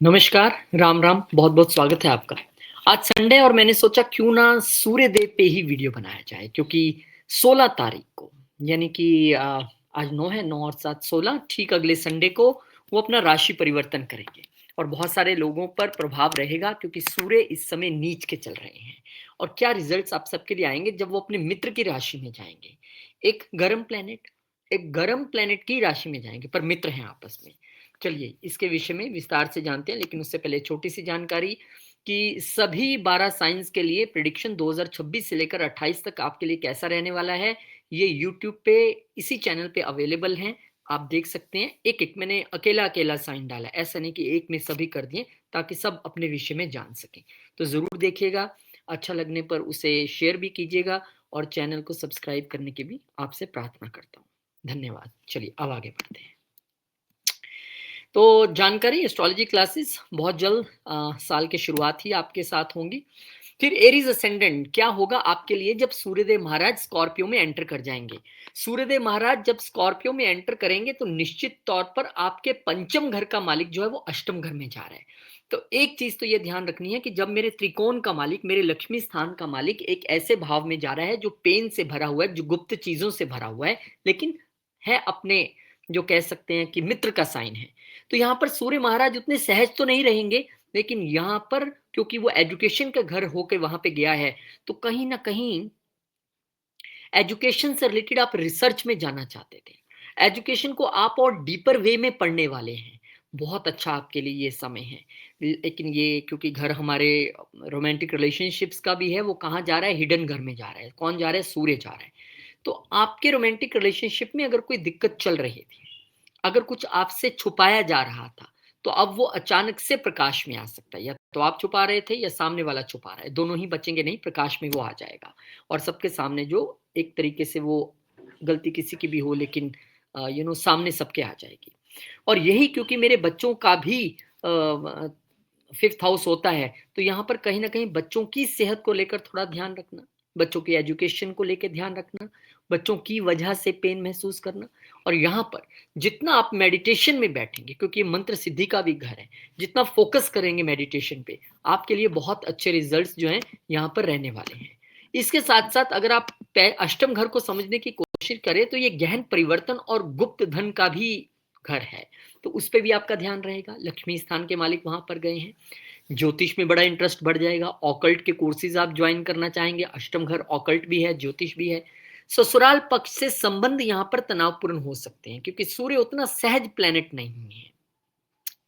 नमस्कार, राम राम, बहुत बहुत स्वागत है आपका। आज संडे और मैंने सोचा क्यों ना सूर्य देव पे ही वीडियो बनाया जाए, क्योंकि 16 तारीख को यानी कि आज 9 है, 9 और 7 16, ठीक अगले संडे को वो अपना राशि परिवर्तन करेंगे और बहुत सारे लोगों पर प्रभाव रहेगा क्योंकि सूर्य इस समय नीच के चल रहे हैं। और क्या रिजल्ट्स आप सबके लिए आएंगे जब वो अपने मित्र की राशि में जाएंगे। एक गर्म प्लेनेट की राशि में जाएंगे पर मित्र हैं आपस में। चलिए इसके विषय में विस्तार से जानते हैं, लेकिन उससे पहले छोटी सी जानकारी कि सभी 12 साइंस के लिए प्रिडिक्शन 2026 से लेकर 28 तक आपके लिए कैसा रहने वाला है, ये यूट्यूब पे इसी चैनल पे अवेलेबल हैं। आप देख सकते हैं। एक एक मैंने अकेला अकेला साइन डाला, ऐसा नहीं कि एक में सभी कर दिए, ताकि सब अपने विषय में जान सकें। तो जरूर देखिएगा, अच्छा लगने पर उसे शेयर भी कीजिएगा और चैनल को सब्सक्राइब करने की भी आपसे प्रार्थना करता हूँ। धन्यवाद। चलिए अब आगे बढ़ते हैं। तो जानकारी, एस्ट्रोलॉजी क्लासेस बहुत जल्द साल की शुरुआत ही आपके साथ होंगी। फिर एरीज असेंडेंट क्या होगा आपके लिए जब सूर्यदेव महाराज स्कॉर्पियो में एंटर कर जाएंगे। सूर्यदेव महाराज जब स्कॉर्पियो में एंटर करेंगे तो निश्चित तौर पर आपके पंचम घर का मालिक जो है वो अष्टम घर में जा रहा है। तो एक चीज तो ये ध्यान रखनी है कि जब मेरे त्रिकोण का मालिक, मेरे लक्ष्मी स्थान का मालिक एक ऐसे भाव में जा रहा है जो पेन से भरा हुआ है, जो गुप्त चीजों से भरा हुआ है, लेकिन है अपने, जो कह सकते हैं कि मित्र का साइन है। तो यहाँ पर सूर्य महाराज उतने सहज तो नहीं रहेंगे, लेकिन यहाँ पर क्योंकि वो एजुकेशन का घर होके वहां पे गया है, तो कहीं ना कहीं एजुकेशन से रिलेटेड आप रिसर्च में जाना चाहते थे, एजुकेशन को आप और डीपर वे में पढ़ने वाले हैं, बहुत अच्छा आपके लिए ये समय है। लेकिन ये क्योंकि घर हमारे रोमांटिक रिलेशनशिप्स का भी है, वो कहाँ जा रहा है, हिडन घर में जा रहा है। कौन जा रहा है, सूर्य जा रहा है। तो आपके रोमांटिक रिलेशनशिप में अगर कोई दिक्कत चल रही थी, अगर कुछ आपसे छुपाया जा रहा था, तो अब वो अचानक से प्रकाश में आ सकता है। या तो आप छुपा रहे थे या सामने वाला छुपा रहा है, दोनों ही बचेंगे नहीं, प्रकाश में वो आ जाएगा और सबके सामने जो एक तरीके से वो गलती किसी की भी हो, लेकिन सामने सबके आ जाएगी। और यही क्योंकि मेरे बच्चों का भी फिफ्थ हाउस होता है, तो यहाँ पर कहीं ना कहीं बच्चों की सेहत को लेकर थोड़ा ध्यान रखना, बच्चों की एजुकेशन को लेकर ध्यान रखना, बच्चों की वजह से पेन महसूस करना। और यहाँ पर जितना आप मेडिटेशन में बैठेंगे, क्योंकि ये मंत्र सिद्धि का भी घर है, जितना फोकस करेंगे मेडिटेशन पे, आपके लिए बहुत अच्छे रिजल्ट्स जो हैं यहाँ पर रहने वाले हैं। इसके साथ साथ अगर आप अष्टम घर को समझने की कोशिश करें तो ये गहन परिवर्तन और गुप्त धन का भी घर है, तो उस पर भी आपका ध्यान रहेगा। लक्ष्मी स्थान के मालिक वहां पर गए हैं। ज्योतिष में बड़ा इंटरेस्ट बढ़ जाएगा, ऑकल्ट के कोर्सेज आप ज्वाइन करना चाहेंगे। अष्टम घर ऑकल्ट भी है, ज्योतिष भी है। ससुराल पक्ष से संबंध यहाँ पर तनावपूर्ण हो सकते हैं, क्योंकि सूर्य उतना सहज प्लेनेट नहीं है,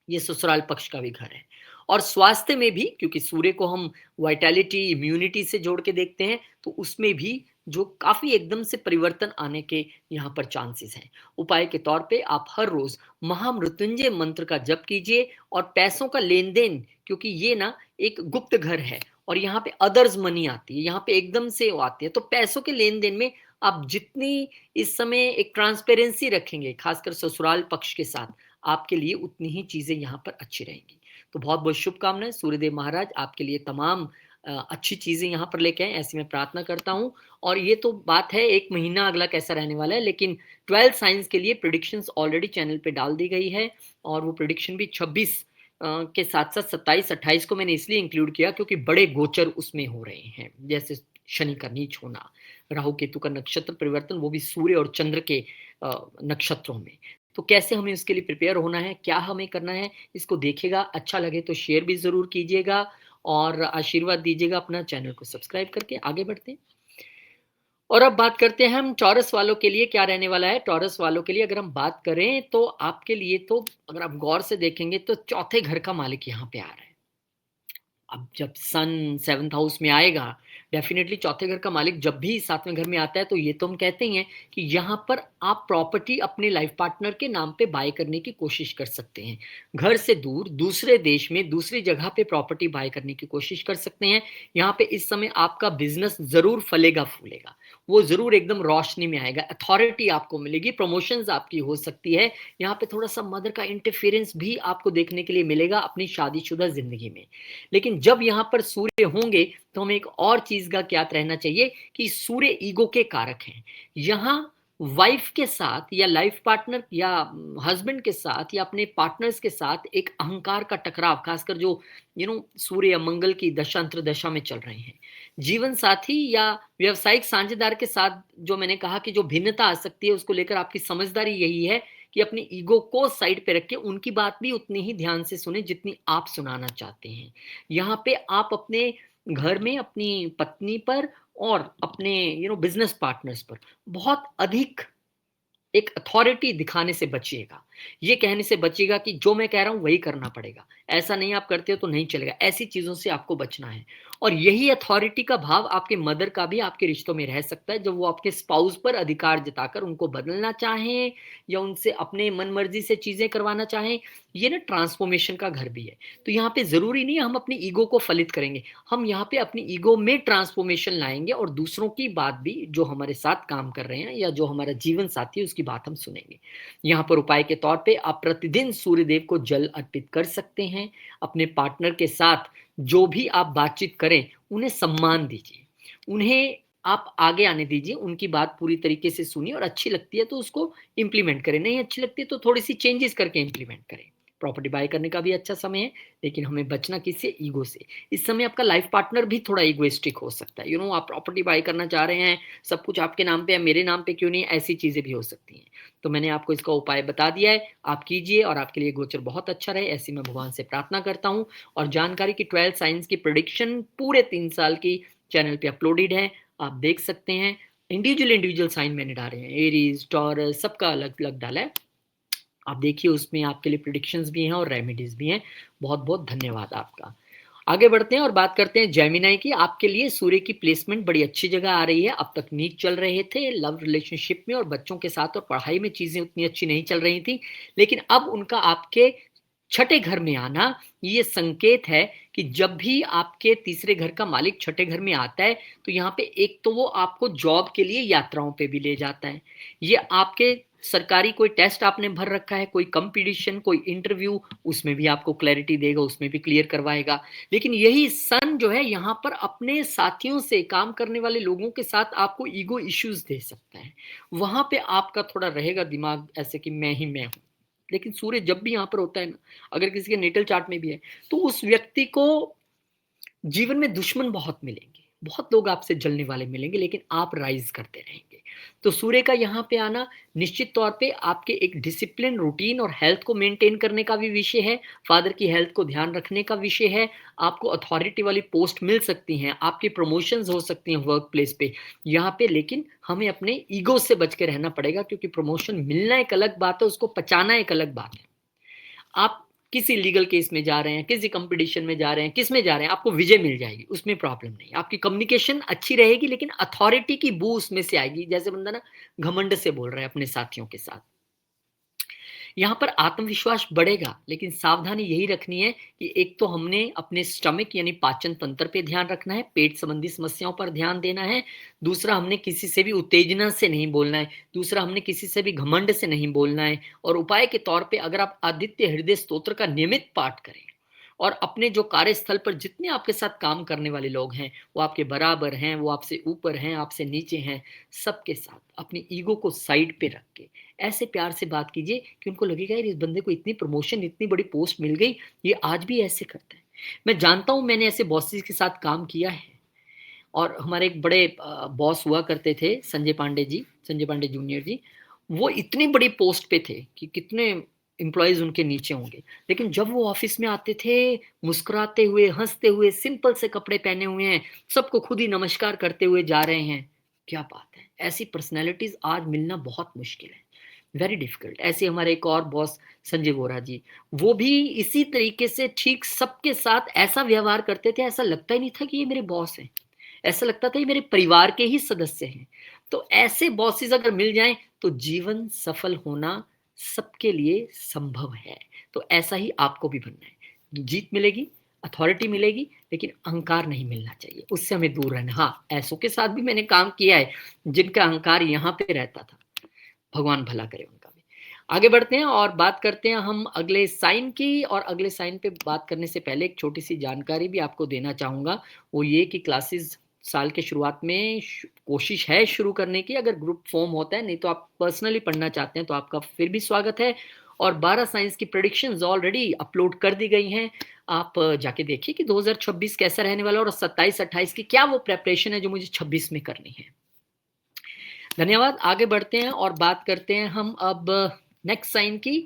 ये ससुराल पक्ष का भी घर है। और स्वास्थ्य में भी, क्योंकि सूर्य को हम वाइटैलिटी, इम्यूनिटी से जोड़ के देखते हैं, तो उसमें भी जो काफी एकदम से परिवर्तन आने के यहाँ पर चांसेस हैं। उपाय के तौर पे आप हर रोज महामृत्युंजय मंत्र का जप कीजिए। और पैसों का लेन देन, क्योंकि ये ना एक गुप्त घर है और यहाँ पे अदर्स मनी आती है, यहाँ पे एकदम से वो आती है, तो पैसों के लेन देन में आप जितनी इस समय एक ट्रांसपेरेंसी रखेंगे, खासकर ससुराल पक्ष के साथ, आपके लिए उतनी ही चीजें यहाँ पर अच्छी रहेंगी। तो बहुत बहुत शुभकामनाएं, सूर्यदेव महाराज आपके लिए तमाम अच्छी चीजें यहाँ पर लेके आए, ऐसी मैं प्रार्थना करता हूँ। और ये तो बात है एक महीना अगला कैसा रहने वाला है, लेकिन 12 साइंस के लिए प्रिडिक्शंस ऑलरेडी चैनल पे डाल दी गई है। और वो प्रिडिक्शन भी 26 के साथ साथ 27 28 को मैंने इसलिए इंक्लूड किया क्योंकि बड़े गोचर उसमें हो रहे हैं, जैसे शनि का नीच होना, राहु केतु का नक्षत्र परिवर्तन, वो भी सूर्य और चंद्र के नक्षत्रों में। तो कैसे हमें उसके लिए प्रिपेयर होना है, क्या हमें करना है, इसको देखिएगा। अच्छा लगे तो शेयर भी जरूर कीजिएगा और आशीर्वाद दीजिएगा अपना चैनल को सब्सक्राइब करके। आगे बढ़ते हैं और अब बात करते हैं हम टॉरस वालों के लिए क्या रहने वाला है। टॉरस वालों के लिए अगर हम बात करें तो आपके लिए तो अगर आप गौर से देखेंगे तो चौथे घर का मालिक यहाँ पे आ रहा है। अब जब सन 7th हाउस में आएगा, डेफिनेटली चौथे घर का मालिक जब भी 7वें घर में आता है, तो ये तो हम कहते ही हैं कि यहाँ पर आप प्रॉपर्टी अपने लाइफ पार्टनर के नाम पे बाय करने की कोशिश कर सकते हैं। घर से दूर, दूसरे देश में, दूसरी जगह पे प्रॉपर्टी बाय करने की कोशिश कर सकते हैं। यहाँ पे इस समय आपका बिजनेस जरूर फलेगा फूलेगा, वो जरूर एकदम रोशनी में आएगा, अथॉरिटी आपको मिलेगी, प्रमोशंस आपकी हो सकती है। यहाँ पे थोड़ा सा मदर का इंटरफेरेंस भी आपको देखने के लिए मिलेगा अपनी शादीशुदा जिंदगी में। लेकिन जब यहाँ पर सूर्य होंगे तो हमें एक और चीज का ज्ञात रहना चाहिए कि सूर्य ईगो के कारक हैं। यहाँ वाइफ के साथ या लाइफ पार्टनर या हस्बैंड के साथ या अपने पार्टनर्स के साथ एक अहंकार का टकराव, खासकर जो सूर्य या मंगल की दशा अंतर्दशा में चल रहे हैं। जीवन साथी या व्यवसायिक साझेदार के साथ जो मैंने कहा कि जो भिन्नता आ सकती है, उसको लेकर आपकी समझदारी यही है कि अपनी ईगो को साइड पे रख के उनकी बात भी उतनी ही ध्यान से सुने जितनी आप सुनाना चाहते हैं। यहाँ पे आप अपने घर में अपनी पत्नी पर और अपने बिजनेस पार्टनर्स पर बहुत अधिक एक अथॉरिटी दिखाने से बचिएगा। ये कहने से बचिएगा कि जो मैं कह रहा हूं वही करना पड़ेगा, ऐसा नहीं आप करते हो तो नहीं चलेगा, ऐसी चीजों से आपको बचना है। और यही अथॉरिटी का भाव आपके मदर का भी आपके रिश्तों में रह सकता है, जब वो आपके स्पाउस पर अधिकार जताकर उनको बदलना चाहें या उनसे अपने मन मर्जी से चीजें करवाना चाहें। ये ना ट्रांसफॉर्मेशन का घर भी है। तो यहाँ पे जरूरी नहीं है हम अपनी ईगो को फलित करेंगे, हम यहाँ पे अपनी ईगो में ट्रांसफॉर्मेशन लाएंगे और दूसरों की बात भी, जो हमारे साथ काम कर रहे हैं या जो हमारा जीवन साथी है, उसकी बात हम सुनेंगे। यहाँ पर उपाय के तौर पे आप प्रतिदिन सूर्यदेव को जल अर्पित कर सकते हैं। अपने पार्टनर के साथ जो भी आप बातचीत करें उन्हें सम्मान दीजिए, उन्हें आप आगे आने दीजिए, उनकी बात पूरी तरीके से सुनिए और अच्छी लगती है तो उसको इम्प्लीमेंट करें, नहीं अच्छी लगती है तो थोड़ी सी चेंजेस करके इम्प्लीमेंट करें। प्रॉपर्टी बाय करने का भी अच्छा समय है, लेकिन हमें बचना किससे? ईगो से। इस समय आपका लाइफ पार्टनर भी थोड़ा इगोइस्टिक हो सकता है। आप प्रॉपर्टी बाय करना चाह रहे हैं, सब कुछ आपके नाम पे है, मेरे नाम पे क्यों नहीं, ऐसी चीजें भी हो सकती हैं। तो मैंने आपको इसका उपाय बता दिया है, आप कीजिए और आपके लिए गोचर बहुत अच्छा रहे, ऐसी मैं भगवान से प्रार्थना करता हूँ। और जानकारी की 12 साइंस की प्रेडिक्शन पूरे 3 साल की चैनल पे अपलोडेड है, आप देख सकते हैं। इंडिविजुअल साइन मैंने डाले हैं, एरीज, टॉरस, सबका अलग अलग डाला है, आप देखिए, उसमें आपके लिए प्रिडिक्शंस भी हैं और रेमेडीज भी हैं। बहुत बहुत धन्यवाद आपका। आगे बढ़ते हैं और बात करते हैं जेमिनाई की। आपके लिए सूर्य की प्लेसमेंट बड़ी अच्छी जगह आ रही है। अब तक नीच चल रहे थे लव रिलेशनशिप में और बच्चों के साथ और पढ़ाई में, चीजें उतनी अच्छी नहीं चल रही थी, लेकिन अब उनका आपके छठे घर में आना ये संकेत है कि जब भी आपके तीसरे घर का मालिक छठे घर में आता है तो यहाँ पे एक तो वो आपको जॉब के लिए यात्राओं पे भी ले जाता है। ये आपके सरकारी कोई टेस्ट आपने भर रखा है, कोई कंपटीशन, कोई इंटरव्यू, उसमें भी आपको क्लैरिटी देगा, उसमें भी क्लियर करवाएगा। लेकिन यही सन जो है यहाँ पर अपने साथियों से, काम करने वाले लोगों के साथ आपको ईगो इश्यूज दे सकता है। वहां पे आपका थोड़ा रहेगा दिमाग ऐसे कि मैं ही मैं हूं। लेकिन सूर्य जब भी यहाँ पर होता है ना, अगर किसी के नेटल चार्ट में भी है, तो उस व्यक्ति को जीवन में दुश्मन बहुत मिलेंगे, बहुत लोग आपसे जलने वाले मिलेंगे, लेकिन आप राइज करते रहेंगे। तो सूर्य का यहाँ पे आना निश्चित तौर पे आपके एक डिसिप्लिन, रूटीन और हेल्थ को मेंटेन करने का भी विषय है, फादर की हेल्थ को ध्यान रखने का विषय है। आपको अथॉरिटी वाली पोस्ट मिल सकती हैं, आपकी प्रमोशंस हो सकती हैं वर्क प्लेस पे यहाँ पे, लेकिन हमें अपने ईगो से बच के रहना पड़ेगा, क्योंकि प्रमोशन मिलना एक अलग बात है, उसको पचाना एक अलग बात है। आप किसी लीगल केस में जा रहे हैं, किसी कंपटीशन में जा रहे हैं, किस में जा रहे हैं, आपको विजय मिल जाएगी, उसमें प्रॉब्लम नहीं। आपकी कम्युनिकेशन अच्छी रहेगी, लेकिन अथॉरिटी की बू उसमें से आएगी, जैसे बंदा ना घमंड से बोल रहा है अपने साथियों के साथ। यहाँ पर आत्मविश्वास बढ़ेगा, लेकिन सावधानी यही रखनी है कि एक तो हमने अपने स्टमक यानी पाचन तंत्र पे ध्यान रखना है, पेट संबंधी समस्याओं पर ध्यान देना है। दूसरा, हमने किसी से भी उत्तेजना से नहीं बोलना है। दूसरा, हमने किसी से भी घमंड से नहीं बोलना है। और उपाय के तौर पे अगर आप आदित्य हृदय स्तोत्र का नियमित पाठ करें और अपने जो कार्यस्थल पर जितने आपके साथ काम करने वाले लोग हैं, वो आपके बराबर हैं, वो आपसे ऊपर हैं, आपसे नीचे हैं, सबके साथ अपनी ईगो को साइड पे रख के ऐसे प्यार से बात कीजिए कि उनको लगेगा यार, इस बंदे को इतनी प्रमोशन, इतनी बड़ी पोस्ट मिल गई, ये आज भी ऐसे करता है। मैं जानता हूं, मैंने ऐसे बॉसेस के साथ काम किया है। और हमारे एक बड़े बॉस हुआ करते थे, संजय पांडे जी, संजय पांडे जूनियर जी। वो इतनी बड़ी पोस्ट पे थे कि कितने एम्प्लॉयज उनके नीचे होंगे, लेकिन जब वो ऑफिस में आते थे, मुस्कुराते हुए, हंसते हुए, सिंपल से कपड़े पहने हुए हैं, सबको खुद ही नमस्कार करते हुए जा रहे हैं। क्या बात है! ऐसी पर्सनैलिटीज आज मिलना बहुत मुश्किल है, वेरी डिफिकल्ट। ऐसे हमारे एक और बॉस, संजय वोरा जी, वो भी इसी तरीके से ठीक सबके साथ ऐसा व्यवहार करते थे, ऐसा लगता ही नहीं था कि ये मेरे बॉस हैं, ऐसा लगता था ये मेरे परिवार के ही सदस्य हैं। तो ऐसे बॉसेस अगर मिल जाएं तो जीवन सफल होना सबके लिए संभव है। तो ऐसा ही आपको भी बनना है। जीत मिलेगी, अथॉरिटी मिलेगी, लेकिन अहंकार नहीं मिलना चाहिए, उससे हमें दूर रहना। हाँ, ऐसों के साथ भी मैंने काम किया है जिनका अहंकार यहाँ पे रहता था, भगवान भला करे उनका भी। आगे बढ़ते हैं और बात करते हैं हम अगले साइन की। और अगले साइन पे बात करने से पहले एक छोटी सी जानकारी भी आपको देना चाहूंगा, वो ये कि क्लासेस साल के शुरुआत में कोशिश है शुरू करने की, अगर ग्रुप फॉर्म होता है, नहीं तो आप पर्सनली पढ़ना चाहते हैं तो आपका फिर भी स्वागत है। और 12 साइंस की प्रेडिक्शंस ऑलरेडी अपलोड कर दी गई हैं। आप जाके देखिए कि 2026 कैसा रहने वाला है और 27-28 की क्या वो प्रिपरेशन है जो मुझे 26 में करनी है। धन्यवाद। आगे बढ़ते हैं और बात करते हैं हम अब नेक्स्ट साइन की।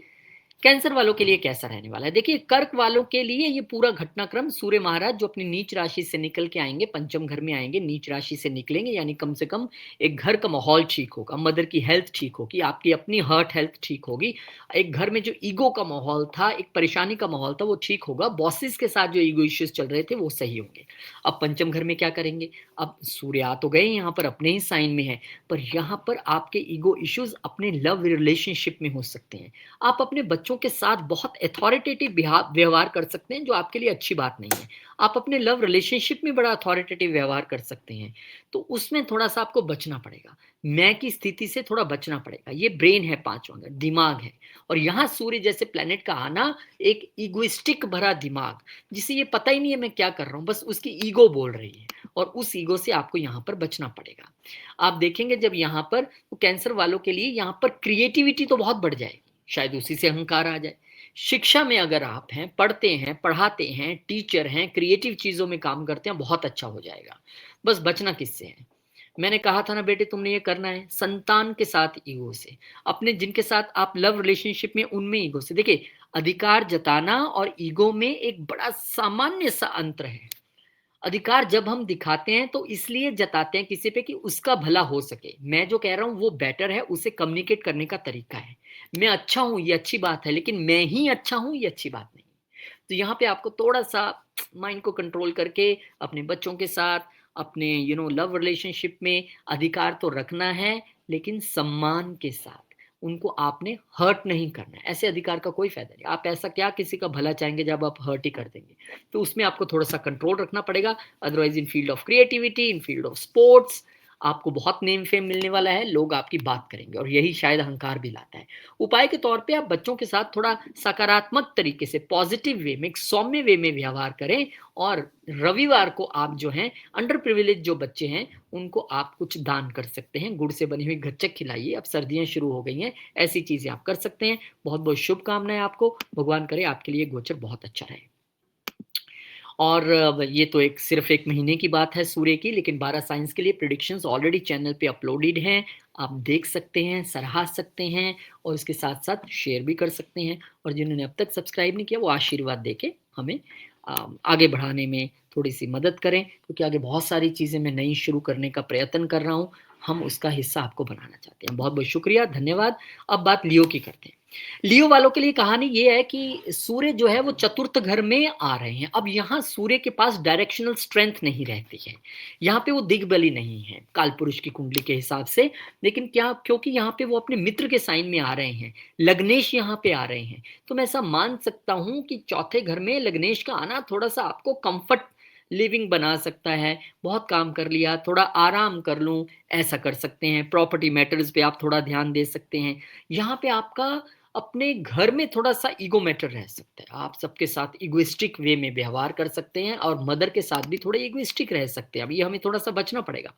कैंसर वालों के लिए कैसा रहने वाला है? देखिए, कर्क वालों के लिए ये पूरा घटनाक्रम, सूर्य महाराज जो अपनी नीच राशि से निकल के आएंगे, पंचम घर में आएंगे, नीच राशि से निकलेंगे, यानी कम से कम एक घर का माहौल ठीक होगा, मदर की हेल्थ ठीक होगी, आपकी अपनी हार्ट हेल्थ ठीक होगी, एक घर में जो ईगो का माहौल था, एक परेशानी का माहौल था, वो ठीक होगा, बॉसेस के साथ जो ईगो इश्यूज चल रहे थे वो सही होंगे। अब पंचम घर में क्या करेंगे? अब सूर्य आ तो गए यहाँ पर, अपने ही साइन में है, पर यहाँ पर आपके ईगो इश्यूज अपने लव रिलेशनशिप में हो सकते हैं। आप अपने बच्चों के साथ बहुत अथॉरिटेटिव व्यवहार कर सकते हैं, जो आपके लिए अच्छी बात नहीं है। आप अपने लव रिलेशनशिप में बड़ा अथॉरिटेटिव व्यवहार कर सकते हैं, तो उसमें थोड़ा-सा आपको बचना पड़ेगा। मैं की स्थिति से थोड़ा बचना पड़ेगा। ये ब्रेन है, 5वां घर, दिमाग है, और यहाँ सूर्य जैसे प्लैनेट का आना, एक इगोइस्टिक भरा दिमाग, जिसे ये पता ही नहीं है मैं क्या कर रहा हूँ, बस उसकी ईगो बोल रही है, और उस ईगो से आपको यहाँ पर बचना पड़ेगा। आप देखेंगे जब यहाँ पर, तो कैंसर वालों के लिए यहाँ पर क्रिएटिविटी तो बहुत बढ़ जाएगी, शायद उसी से अहंकार आ जाए। शिक्षा में अगर आप हैं, पढ़ते हैं, पढ़ाते हैं, टीचर हैं, क्रिएटिव चीज़ों में काम करते हैं, बहुत अच्छा हो जाएगा। बस बचना किससे है? मैंने कहा था ना बेटे, तुमने ये करना है संतान के साथ ईगो से, अपने जिनके साथ आप लव रिलेशनशिप में उनमें ईगो से। देखिए, अधिकार जताना और ईगो में एक बड़ा सामान्य सा अंतर है। अधिकार जब हम दिखाते हैं तो इसलिए जताते हैं किसी पे कि उसका भला हो सके। मैं जो कह रहा हूँ वो बेटर है, उसे कम्युनिकेट करने का तरीका है। मैं अच्छा हूँ ये अच्छी बात है, लेकिन मैं ही अच्छा हूँ ये अच्छी बात नहीं। तो यहाँ पे आपको थोड़ा-सा माइंड को कंट्रोल करके अपने बच्चों के साथ, अपने लव रिलेशनशिप में अधिकार तो रखना है, लेकिन सम्मान के साथ। उनको आपने हर्ट नहीं करना है। ऐसे अधिकार का कोई फ़ायदा नहीं। आप ऐसा क्या किसी का भला चाहेंगे जब आप हर्ट ही कर देंगे। तो उसमें आपको थोड़ा-सा कंट्रोल रखना पड़ेगा। Otherwise in field of creativity, in field of sports आपको बहुत नेम फेम मिलने वाला है, लोग आपकी बात करेंगे, और यही शायद अहंकार भी लाता है। उपाय के तौर पे आप बच्चों के साथ थोड़ा सकारात्मक तरीके से, पॉजिटिव वे में, एक सौम्य वे में व्यवहार करें, और रविवार को आप जो हैं, अंडर प्रिविलेज जो बच्चे हैं, उनको आप कुछ दान कर सकते हैं। गुड़ से बनी हुई गच्चक खिलाइए, अब सर्दियाँ शुरू हो गई हैं, ऐसी चीज़ें आप कर सकते हैं। बहुत-बहुत शुभकामनाएँ आपको, भगवान करे आपके लिए गोचर बहुत अच्छा रहे। और ये तो एक सिर्फ़ 1 महीने की बात है सूर्य की, लेकिन 12 साइंस के लिए प्रेडिक्शंस ऑलरेडी चैनल पे अपलोडेड हैं। आप देख सकते हैं, सराह सकते हैं, और इसके साथ-साथ शेयर भी कर सकते हैं, और जिन्होंने अब तक सब्सक्राइब नहीं किया, वो आशीर्वाद देके हमें आगे बढ़ाने में थोड़ी-सी मदद करें, क्योंकि आगे बहुत सारी चीज़ें मैं नई शुरू करने का प्रयत्न कर रहा हूँ। हम उसका हिस्सा आपको बनाना चाहते हैं। बहुत-बहुत शुक्रिया, धन्यवाद। अब बात लियो की करते हैं। लियो वालों के लिए कहानी ये है कि सूर्य जो है वो चतुर्थ घर में आ रहे हैं। अब यहाँ सूर्य के पास डायरेक्शनल स्ट्रेंथ नहीं रहती है। यहाँ पे वो दिग्बली नहीं है कालपुरुष की कुंडली के हिसाब से, लेकिन क्या, क्योंकि यहाँ पे वो अपने मित्र के साइन में आ रहे हैं, लग्नेश यहाँ पे आ रहे हैं, तो मैं ऐसा मान सकता हूँ कि चौथे घर में लग्नेश का आना थोड़ा-सा आपको कम्फर्ट लिविंग बना सकता है। बहुत काम कर लिया, थोड़ा आराम कर लूँ, ऐसा कर सकते हैं। प्रॉपर्टी मैटर्स पे आप थोड़ा ध्यान दे सकते हैं। यहाँ पे आपका अपने घर में थोड़ा-सा ईगो मैटर रह सकता है। आप सबके साथ इगोइस्टिक वे में व्यवहार कर सकते हैं, और मदर के साथ भी थोड़े इगोइस्टिक रह सकते हैं। अब ये हमें थोड़ा-सा बचना पड़ेगा,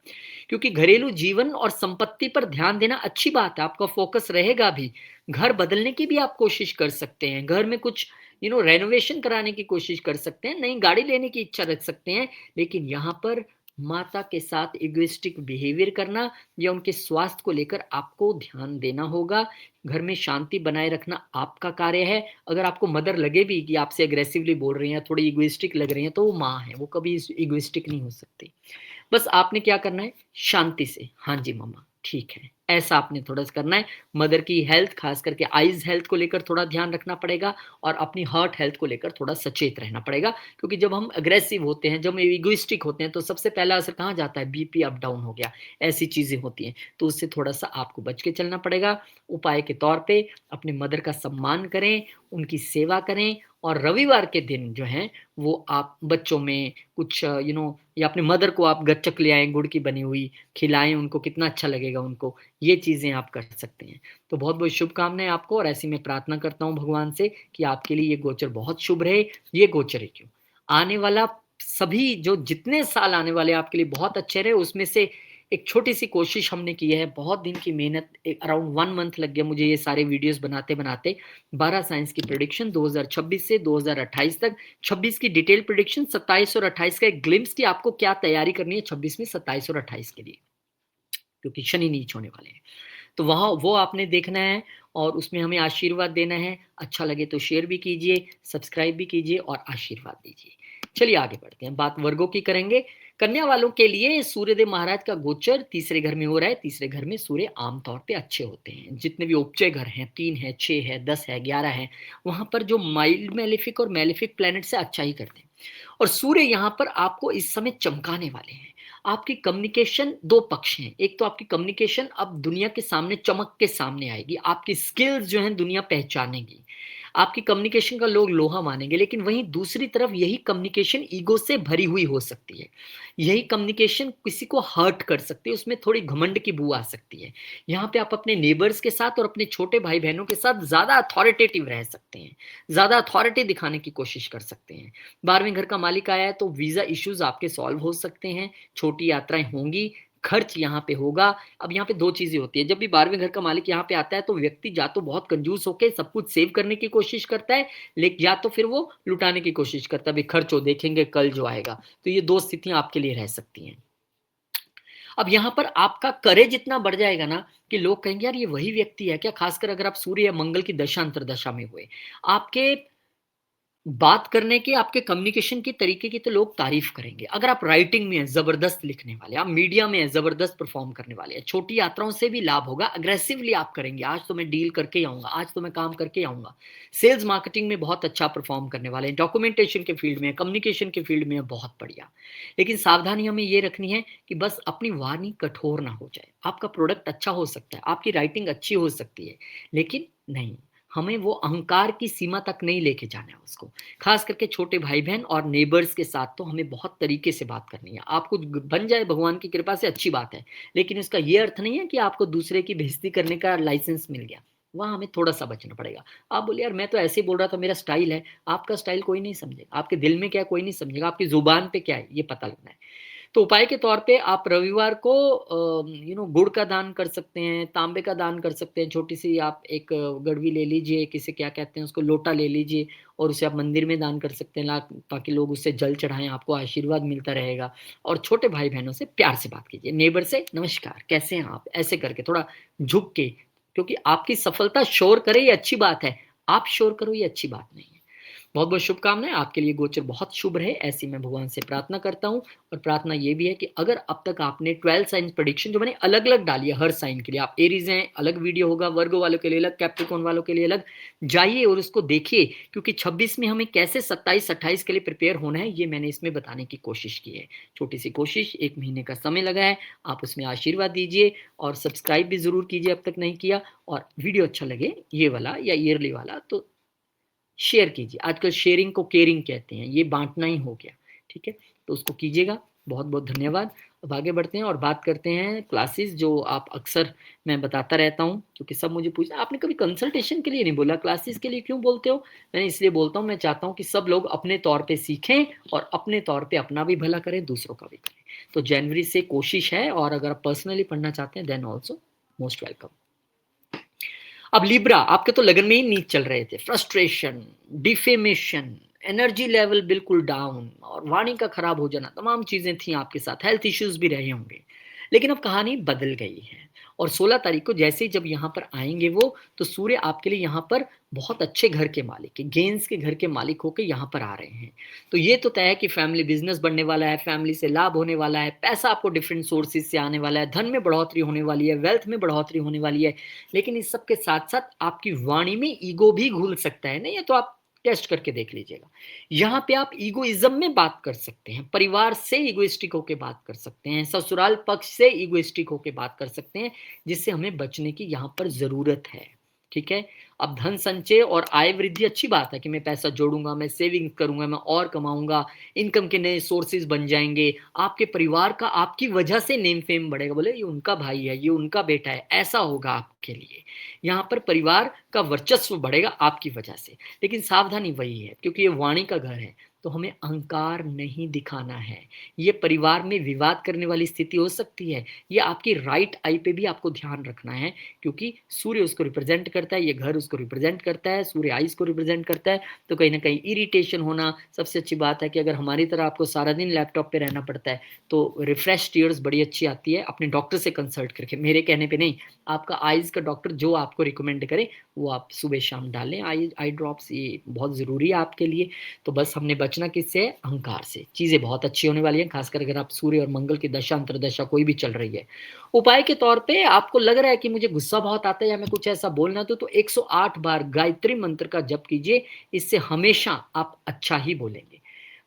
क्योंकि घरेलू जीवन और संपत्ति पर ध्यान देना अच्छी बात है, आपका फ़ोकस रहेगा भी। घर बदलने की भी आप कोशिश कर सकते हैं, घर में कुछ रेनोवेशन कराने की कोशिश कर सकते हैं, नई गाड़ी लेने की इच्छा रख सकते हैं, लेकिन यहाँ पर माता के साथ इगोइस्टिक बिहेवियर करना या उनके स्वास्थ्य को लेकर आपको ध्यान देना होगा। घर में शांति बनाए रखना आपका कार्य है। अगर आपको मदर लगे भी कि आपसे अग्रेसिवली बोल रही हैं, थोड़ी इगोइस्टिक लग रही हैं, तो वो माँ है, वो कभी इगोइस्टिक नहीं हो सकती। बस आपने क्या करना है, शांति से, हाँ जी मम्मा, ठीक है, ऐसा आपने थोड़ा सा करना है। मदर की हेल्थ, खास करके आईज हेल्थ को लेकर थोड़ा ध्यान रखना पड़ेगा, और अपनी हार्ट हेल्थ को लेकर थोड़ा सचेत रहना पड़ेगा, क्योंकि जब हम अग्रेसिव होते हैं, जब हम इगोइस्टिक होते हैं, तो सबसे पहला असर कहाँ जाता है, बीपी अप डाउन हो गया, ऐसी चीज़ें होती हैं, तो उससे थोड़ा सा आपको बच के चलना पड़ेगा। उपाय के तौर पे अपने मदर का सम्मान करें, उनकी सेवा करें, और रविवार के दिन जो है वो आप बच्चों में कुछ या अपने मदर को आप गच्चक ले आएँ गुड़ की बनी हुई, खिलाएँ उनको, कितना अच्छा लगेगा उनको। ये चीज़ें आप कर सकते हैं। तो बहुत-बहुत शुभकामनाएँ आपको, और ऐसी मैं प्रार्थना करता हूँ भगवान से कि आपके लिए ये गोचर बहुत शुभ रहे। ये गोचर ही क्यों, आने वाला सभी जो जितने साल आने वाले आपके लिए बहुत अच्छे रहे, उसमें से एक छोटी-सी कोशिश हमने की है, बहुत दिन की मेहनत, अराउंड 1 मंथ लग गया मुझे ये सारे वीडियोज़ बनाते-बनाते। 12 साइंस की प्रेडिक्शन 2026 से 2028 तक, 26 की डिटेल प्रेडिक्शन, 27 और 28 का एक ग्लिम्प्स कि आपको क्या तैयारी करनी है 26 में, 27 और 28 के लिए, क्योंकि शनि नीच होने वाले हैं। तो वहाँ वो आपने देखना है और उसमें हमें आशीर्वाद देना है। अच्छा लगे तो शेयर भी कीजिए, सब्सक्राइब भी कीजिए और आशीर्वाद दीजिए। चलिए आगे बढ़ते हैं, बात वर्गों की करेंगे। कन्या वालों के लिए सूर्यदेव महाराज का गोचर तीसरे घर में हो रहा है। तीसरे घर में सूर्य आमतौर पे अच्छे होते हैं। जितने भी उपचय घर हैं, 3 है, 6 है, 10 है, 11 है, वहाँ पर जो माइल्ड मेलेफिक और मेलेफिक प्लैनेट से अच्छा ही करते हैं। और सूर्य यहाँ पर आपको इस समय चमकाने वाले हैं। आपकी कम्युनिकेशन 2 पक्ष हैं। एक तो आपकी कम्युनिकेशन अब दुनिया के सामने चमक के सामने आएगी। आपकी स्किल्स जो हैं दुनिया पहचानेगी। आपकी कम्युनिकेशन का लोग लोहा मानेंगे, लेकिन वहीं दूसरी तरफ यही कम्युनिकेशन ईगो से भरी हुई हो सकती है। यही कम्युनिकेशन किसी को हर्ट कर सकती है, उसमें थोड़ी घमंड की बू आ सकती है। यहाँ पे आप अपने नेबर्स के साथ और अपने छोटे भाई-बहनों के साथ ज़्यादा अथॉरिटेटिव रह सकते हैं। ज़्यादा अथॉरिटी दिखाने की कोशिश कर सकते हैं। 12वें घर का मालिक आया है तो वीज़ा इश्यूज़ आपके सॉल्व हो सकते हैं। छोटी यात्राएँ होंगी, खर्च यहाँ पे होगा। अब यहाँ पे 2 चीज़ें होती हैं, जब भी 12वें घर का मालिक यहाँ पे आता है तो व्यक्ति या तो बहुत कंजूस होके सब कुछ सेव करने की कोशिश करता है, या तो फिर वो लुटाने की कोशिश करता है, भई खर्चो देखेंगे कल जो आएगा। तो ये 2 स्थितियाँ आपके लिए रह सकती हैं। अब यहाँ पर आपका करेज इतना बढ़ जाएगा ना कि लोग कहेंगे यार ये वही व्यक्ति है क्या? खासकर अगर आप सूर्य या मंगल की दशा अंतर्दशा में हुए। आपके बात करने के, आपके कम्युनिकेशन के तरीके की तो लोग तारीफ करेंगे। अगर आप राइटिंग में हैं, ज़बरदस्त लिखने वाले, आप मीडिया में हैं, ज़बरदस्त परफ़ॉर्म करने वाले हैं, छोटी यात्राओं से भी लाभ होगा, अग्रेसिवली आप करेंगे, आज तो मैं डील करके ही आऊँगा, आज तो मैं काम करके ही आऊँगा। सेल्स मार्केटिंग में बहुत अच्छा परफ़ॉर्म करने वाले हैं, डॉक्यूमेंटेशन के फ़ील्ड में, कम्युनिकेशन के फ़ील्ड में बहुत बढ़िया। लेकिन सावधानी हमें ये रखनी है कि बस अपनी वाणी कठोर ना हो जाए। आपका प्रोडक्ट अच्छा हो सकता है, आपकी राइटिंग अच्छी हो सकती है, लेकिन नहीं, हमें वो अहंकार की सीमा तक नहीं लेके जाना है उसको। खास करके छोटे भाई-बहन और नेबर्स के साथ तो हमें बहुत तरीके से बात करनी है। आपको ग बन जाए भगवान की कृपा से अच्छी बात है, लेकिन इसका ये अर्थ नहीं है कि आपको दूसरे की बेइज़्ज़ती करने का लाइसेंस मिल गया। वहाँ हमें थोड़ा-सा बचना पड़ेगा। आप बोलिए यार मैं तो ऐसे ही बोल रहा था, मेरा स्टाइल है। आपका स्टाइल कोई नहीं समझेगा, आपके दिल में क्या है कोई नहीं समझेगा, आपकी ज़ुबान पे क्या है ये पता लगना है। तो उपाय के तौर पे आप रविवार को गुड़ का दान कर सकते हैं, तांबे का दान कर सकते हैं, छोटी-सी आप एक गड़वी ले लीजिए, किसे क्या कहते हैं उसको, लोटा ले लीजिए और उसे आप मंदिर में दान कर सकते हैं, ला ताकि लोग उससे जल चढ़ाएँ, आपको आशीर्वाद मिलता रहेगा। और छोटे भाई-बहनों से प्यार से बात कीजिए, नेबर से नमस्कार, कैसे हैं आप? ऐसे करके थोड़ा झुक के, क्योंकि आपकी सफलता शोर करे ये अच्छी बात है, आप शोर करो ये अच्छी बात नहीं है। बहुत-बहुत शुभकामनाएँ, आपके लिए गोचर बहुत शुभ रहे, ऐसी मैं भगवान से प्रार्थना करता हूँ। और प्रार्थना ये भी है कि अगर अब तक आपने 12 साइन्स प्रेडिक्शन जो मैंने अलग-अलग डाली है हर साइन के लिए, आप एरीज़ हैं, अलग वीडियो होगा, वर्गो वालों के लिए अलग, कैप्रिकॉर्न वालों के लिए अलग, जाइए और उसको देखिए, क्योंकि 26 में हमें कैसे 27-28 के लिए प्रिपेयर होना है, ये मैंने इसमें बताने की कोशिश की है। छोटी-सी कोशिश, 1 महीने का समय लगा है, आप उसमें आशीर्वाद दीजिए और सब्सक्राइब भी ज़रूर कीजिए अब तक नहीं किया, और वीडियो अच्छा लगे ये वाला या ईयरली वाला तो शेयर कीजिए। आजकल शेयरिंग को केयरिंग कहते हैं, ये बाँटना ही हो गया, ठीक है? तो उसको कीजिएगा। बहुत-बहुत धन्यवाद। अब आगे बढ़ते हैं और बात करते हैं क्लासेस जो आप अक्सर मैं बताता रहता हूँ, क्योंकि सब मुझे पूछते हैं, "आपने कभी कंसल्टेशन के लिए नहीं बोला, क्लासेस के लिए क्यों बोलते हो?" मैं इसलिए बोलता हूँ, मैं चाहता हूँ कि सब लोग अपने तौर पे सीखें और अपने तौर पे अपना भी भला करें, दूसरों का भी करें। तो जनवरी से कोशिश है, और अगर आप पर्सनली पढ़ना चाहते हैं, देन ऑल्सो मोस्ट वेलकम। अब लिब्रा, आपके तो लगन में ही नीच चल रहे थे, फ्रस्ट्रेशन, डिफेमेशन, एनर्जी लेवल बिल्कुल डाउन और वाणी का खराब हो जाना, तमाम चीजें थी आपके साथ, हेल्थ इश्यूज भी रहे होंगे। लेकिन अब कहानी बदल गई है, और 16 तारीख को जैसे ही जब यहाँ पर आएंगे वो, तो सूर्य आपके लिए यहाँ पर बहुत अच्छे घर के मालिक है, गेंस के घर के मालिक होकर यहाँ पर आ रहे हैं। तो ये तो तय है कि फैमिली बिजनेस बढ़ने वाला है, फैमिली से लाभ होने वाला है, पैसा आपको डिफरेंट सोर्सेज से आने वाला है, धन में बढ़ोतरी होने वाली है, वेल्थ में बढ़ोतरी होने वाली है। लेकिन इस सब के साथ-साथ आपकी वाणी में ईगो भी घुल सकता है, नहीं है तो आप टेस्ट करके देख लीजिएगा। यहाँ पे आप ईगोइज़्म में बात कर सकते हैं, परिवार से ईगोइस्टिक होके बात कर सकते हैं, ससुराल पक्ष से ईगोइस्टिक होके बात कर सकते हैं, जिससे हमें बचने की यहाँ पर ज़रूरत है, ठीक है? अब धन संचय और आय वृद्धि अच्छी बात है कि मैं पैसा जोड़ूँगा, मैं सेविंग करूँगा, मैं और कमाऊँगा, इनकम के नए सोर्सेज़ बन जाएँगे, आपके परिवार का आपकी वजह से नेम फेम बढ़ेगा, बोले ये उनका भाई है, ये उनका बेटा है, ऐसा होगा आपके लिए। यहाँ पर परिवार का वर्चस्व बढ़ेगा आपकी वजह से। लेकिन सावधानी वही है, क्योंकि ये वाणी का घर है। तो हमें अहंकार नहीं दिखाना है। ये परिवार में विवाद करने वाली स्थिति हो सकती है। ये आपकी राइट आई पे भी आपको ध्यान रखना है, क्योंकि सूर्य उसको रिप्रेजेंट करता है, ये घर उसको रिप्रेजेंट करता है, सूर्य आइज़ को रिप्रेजेंट करता है। तो कहीं न कहीं इरिटेशन होना, सबसे अच्छी बात है कि अगर हमारी तरह आपको सारा दिन लैपटॉप पे रहना पड़ता है, तो रिफ्रेश टीयर्स बड़ी अच्छी आती है, अपने डॉक्टर से कंसल्ट करके, मेरे कहने पे नहीं। आपका आइज़ का डॉक्टर जो आपको रिकमेंड करे, वो आप सुबह-शाम डालें। आई आई ड्रॉप्स ये बहुत ज़रूरी है आपके लिए। तो बस हमने बचना किससे है? अहंकार से। चीज़ें बहुत अच्छी होने वाली हैं, खासकर अगर आप सूर्य और मंगल की दशा, अंतर्दशा कोई भी चल रही है। उपाय के तौर पे आपको लग रहा है कि मुझे गुस्सा बहुत आता है या मैं कुछ ऐसा बोलना तो 108 बार गायत्री मंत्र का जप कीजिए, इससे हमेशा आप अच्छा ही बोलेंगे।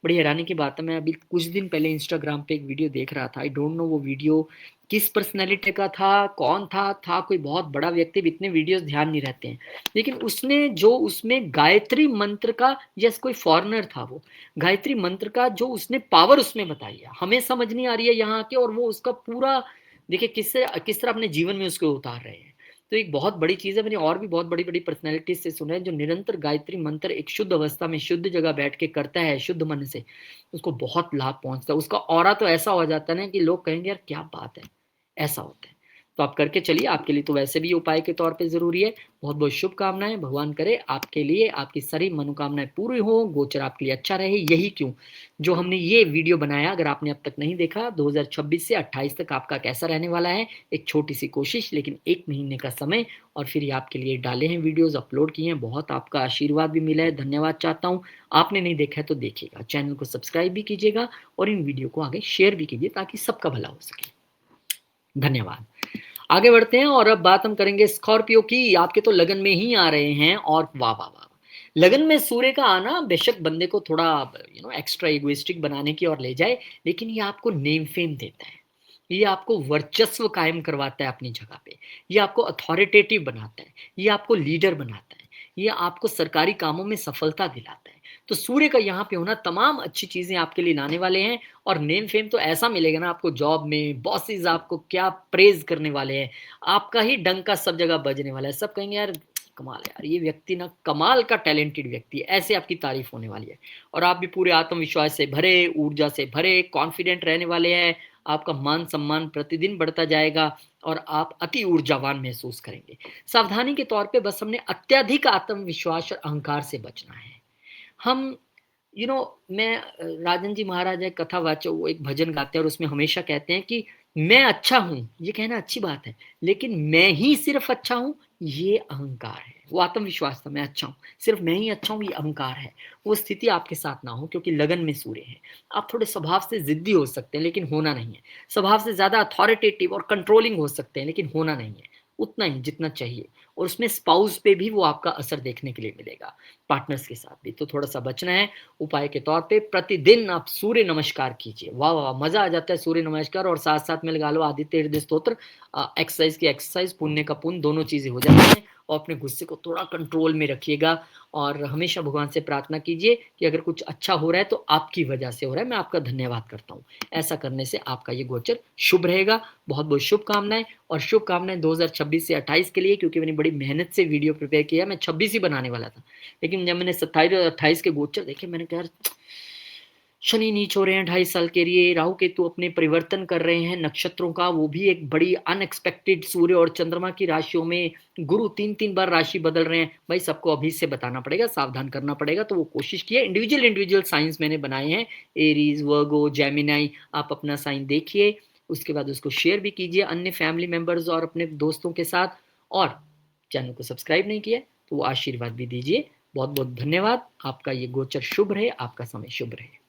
बड़ी हैरानी की बात है, मैं अभी कुछ दिन पहले इंस्टाग्राम पे एक वीडियो देख रहा था, आई डोंट नो वो वीडियो किस पर्सनैलिटी का था, कौन था कोई बहुत बड़ा व्यक्ति, अब इतने वीडियोज़ ध्यान नहीं रहते हैं। लेकिन उसने जो उसमें गायत्री मंत्र का, यस कोई फॉरेनर था वो, गायत्री मंत्र का जो उसने पावर उसमें बताई है, हमें समझ नहीं आ रही है यहाँ के, और वो उसका पूरा देखिए किस तरह अपने जीवन में उसको उतार रहे हैं। तो एक बहुत बड़ी चीज़ है, मैंने और भी बहुत बड़ी-बड़ी पर्सनैलिटीज़ से सुना है, जो निरंतर गायत्री मंत्र एक शुद्ध अवस्था में, शुद्ध जगह बैठ के करता है, शुद्ध मन से, उसको बहुत लाभ पहुँचता है। उसका ऑरा तो ऐसा हो जाता है ना कि लोग कहेंगे यार क्या बात है, ऐसा होता है। तो आप करके चलिए, आपके लिए तो वैसे भी उपाय के तौर पे ज़रूरी है। बहुत-बहुत शुभकामनाएँ, भगवान करे आपके लिए आपकी सारी मनोकामनाएँ पूरी हों, गोचर आपके लिए अच्छा रहे। यही क्यों, जो हमने ये वीडियो बनाया, अगर आपने अब तक नहीं देखा, 2026 से 28 तक आपका कैसा रहने वाला है, एक छोटी-सी कोशिश, लेकिन 1 महीने का समय, और फिर ये आपके लिए डाले हैं वीडियोज़, अपलोड किए हैं। बहुत आपका आशीर्वाद भी मिला है, धन्यवाद चाहता हूँ। आपने नहीं देखा है तो देखिएगा, चैनल को सब्सक्राइब भी कीजिएगा और इन वीडियो को आगे शेयर भी कीजिए ताकि सबका भला हो सके। धन्यवाद। आगे बढ़ते हैं और अब बात हम करेंगे स्कॉर्पियो की। आपके तो लगन में ही आ रहे हैं, और वाह, वाह, वाह! लगन में सूर्य का आना बेशक बंदे को थोड़ा एक्स्ट्रा इगोइस्टिक बनाने की ओर ले जाए, लेकिन ये आपको नेम फेम देता है। ये आपको वर्चस्व कायम करवाता है अपनी जगह पे। ये आपको अथॉरिटेटिव बनाता है। ये आपको लीडर बनाता है। ये आपको सरकारी कामों में सफलता दिलाता है। तो सूर्य का यहाँ पे होना तमाम अच्छी चीज़ें आपके लिए लाने वाले हैं, और नेम फेम तो ऐसा मिलेगा ना आपको जॉब में, बॉसेस आपको क्या प्रेज़ करने वाले हैं। आपका ही डंका सब जगह बजने वाला है। सब कहेंगे यार कमाल है यार, ये व्यक्ति ना कमाल का टैलेंटेड व्यक्ति है, ऐसे आपकी तारीफ़ होने वाली है। और आप भी पूरे आत्मविश्वास से भरे, ऊर्जा से भरे, कॉन्फिडेंट रहने वाले हैं। आपका मान-सम्मान प्रतिदिन बढ़ता जाएगा और आप अति ऊर्जावान महसूस करेंगे। सावधानी के तौर पे बस हमने अत्यधिक आत्मविश्वास और अहंकार से बचना है। हम मैं राजन जी महाराज एक कथावाचक, वो एक भजन गाते हैं और उसमें हमेशा कहते हैं कि मैं अच्छा हूँ, ये कहना अच्छी बात है, लेकिन मैं ही सिर्फ अच्छा हूँ, ये अहंकार है। वो आत्मविश्वास था, मैं अच्छा हूँ, सिर्फ मैं ही अच्छा हूँ, ये अहंकार है। वो स्थिति आपके साथ ना हो, क्योंकि लगन में सूर्य है। आप थोड़े स्वभाव से ज़िद्दी हो सकते हैं, लेकिन होना नहीं है। स्वभाव से ज़्यादा अथॉरिटेटिव और कंट्रोलिंग हो सकते हैं, लेकिन होना नहीं है। उतना ही जितना चाहिए, और उसमें स्पाउस पे भी वो आपका असर देखने के लिए मिलेगा, पार्टनर्स के साथ भी। तो थोड़ा-सा बचना है। उपाय के तौर पे प्रतिदिन आप सूर्य नमस्कार कीजिए। वाह, वाह, वाह! मज़ा आ जाता है सूर्य नमस्कार, और साथ-साथ में लगा लो आदित्य हृदय स्तोत्र। एक्सरसाइज़ की एक्सरसाइज़, पुण्य का पुण्य, दोनों चीज़ें हो जाती हैं। और अपने गुस्से को थोड़ा कंट्रोल में रखिएगा, और हमेशा भगवान से प्रार्थना कीजिए कि अगर कुछ अच्छा हो रहा है तो आपकी वजह से हो रहा है, मैं आपका धन्यवाद करता हूँ। ऐसा करने से आपका ये गोचर शुभ रहेगा। बहुत-बहुत शुभकामनाएँ, और शुभकामनाएँ 2026 से 28 के लिए, क्योंकि मैंने बड़ी मेहनत से वीडियो प्रिपेयर किया। मैं 26 ही बनाने वाला था। लेकिन जब मैंने 27 और 28 के गोचर देखे, मैंने कहा यार शनि नीच हो रहे हैं 2.5 साल के लिए, राहु केतु अपने परिवर्तन कर रहे हैं नक्षत्रों का, वो भी एक बड़ी अनएक्सपेक्टेड, सूर्य और चंद्रमा की राशियों में, गुरु 3-3 बार राशि बदल रहे हैं। भाई सबको अभी से बताना पड़ेगा, सावधान करना पड़ेगा, तो वो कोशिश की है। इंडिविजुअल साइंस मैंने बनाए हैं, एरीज़, वर्गो, जेमिनी, आप अपना साइन देखिए, उसके बाद उसको शेयर भी कीजिए अन्य फैमिली मेंबर्स और अपने दोस्तों के साथ, और चैनल को सब्सक्राइब नहीं किया है, तो वो आशीर्वाद भी दीजिए। बहुत-बहुत धन्यवाद। आपका ये गोचर शुभ रहे, आपका समय शुभ रहे।